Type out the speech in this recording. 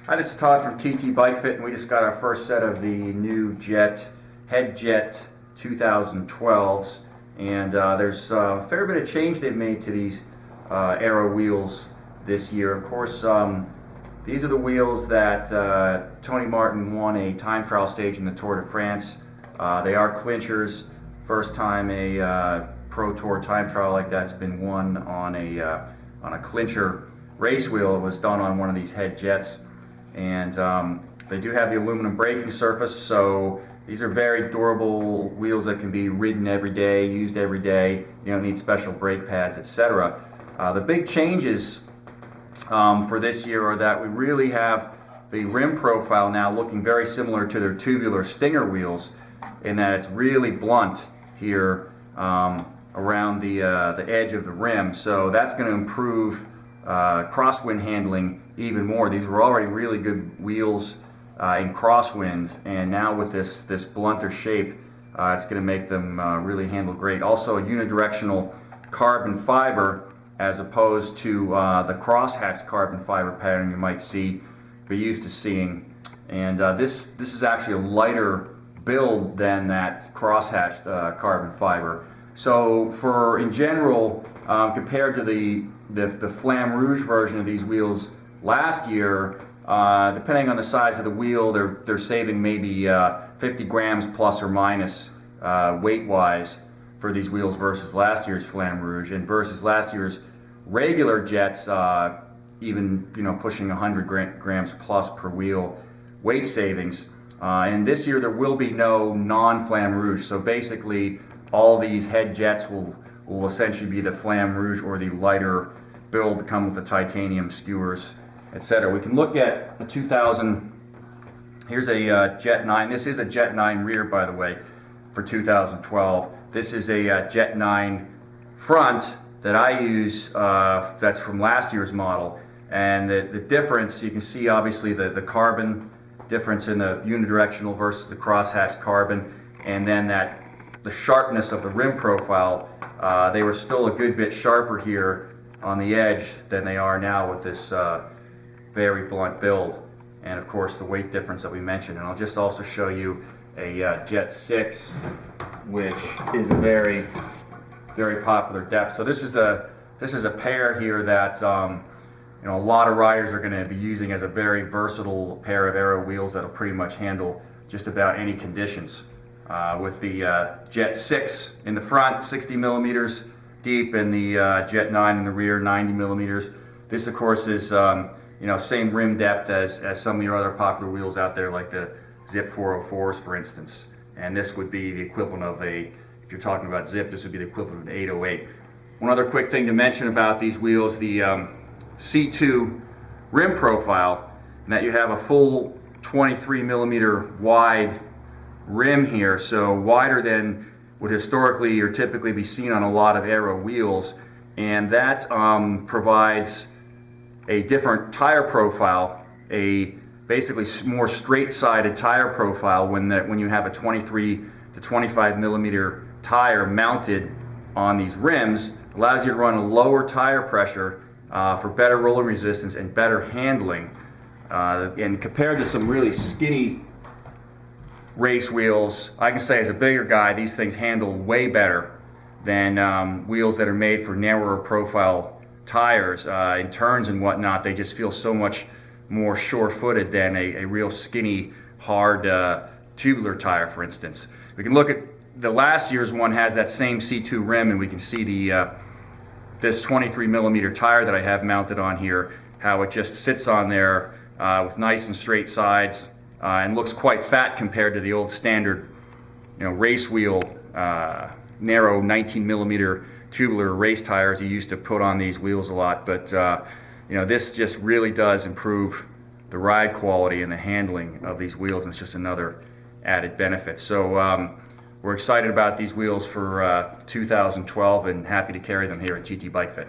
Hi, this is Todd from TT Bike Fit, and we just got our first set of the new Hed Jet 2012s, and there's a fair bit of change they've made to these aero wheels this year. Of course, these are the wheels that Tony Martin won a time trial stage in the Tour de France. They are clinchers. First time a Pro Tour time trial like that's been won on a clincher race wheel. It was done on one of these Hed Jets. And they do have the aluminum braking surface, so these are very durable wheels that can be ridden every day, used every day. You don't need special brake pads, etc. The big changes for this year are that we really have the rim profile now looking very similar to their tubular Stinger wheels, in that it's really blunt here around the edge of the rim. So that's going to improve crosswind handling even more. These were already really good wheels in crosswinds, and now with this blunter shape, it's going to make them really handle great. Also a unidirectional carbon fiber as opposed to the crosshatched carbon fiber pattern you might be used to seeing. And this is actually a lighter build than that crosshatched carbon fiber. So in general, compared to the Flamme Rouge version of these wheels last year, depending on the size of the wheel, they're saving maybe 50 grams plus or minus weight-wise for these wheels versus last year's Flamme Rouge, and versus last year's regular Jets, even pushing 100 grams plus per wheel weight savings. And this year there will be no non-Flamme Rouge, so basically all these Hed Jets will essentially be the Flamme Rouge or the lighter build that come with the titanium skewers, etc. We can look at the 2000. Here's a Jet 9. This is a Jet 9 rear, by the way, for 2012. This is a Jet 9 front that I use, that's from last year's model. And the difference, you can see obviously the carbon difference in the unidirectional versus the crosshatched carbon, and then the sharpness of the rim profile. They were still a good bit sharper here on the edge than they are now with this very blunt build, and of course the weight difference that we mentioned. And I'll just also show you a Jet 6, which is a very, very popular depth. So this is a pair here that a lot of riders are going to be using as a very versatile pair of aero wheels that'll pretty much handle just about any conditions. With the Jet 6 in the front, 60 millimeters deep, and the Jet 9 in the rear, 90 millimeters. This, of course, is same rim depth as some of your other popular wheels out there, like the Zip 404s, for instance. And this would be the equivalent of if you're talking about Zip, this would be the equivalent of an 808. One other quick thing to mention about these wheels, the C2 rim profile, and that you have a full 23 millimeter wide rim here, so wider than would historically or typically be seen on a lot of aero wheels, and that provides a different tire profile, a basically more straight-sided tire profile when you have a 23 to 25 millimeter tire mounted on these rims. Allows you to run a lower tire pressure for better rolling resistance and better handling. And compared to some really skinny race wheels, I can say as a bigger guy, these things handle way better than wheels that are made for narrower profile tires. In turns and whatnot, they just feel so much more sure-footed than a real skinny, hard tubular tire, for instance. We can look at the last year's one, has that same C2 rim, and we can see this 23 millimeter tire that I have mounted on here, how it just sits on there with nice and straight sides, and looks quite fat compared to the old standard, race wheel, narrow 19 millimeter tubular race tires you used to put on these wheels a lot. But this just really does improve the ride quality and the handling of these wheels, and it's just another added benefit. So we're excited about these wheels for 2012 and happy to carry them here at TT Bike Fit.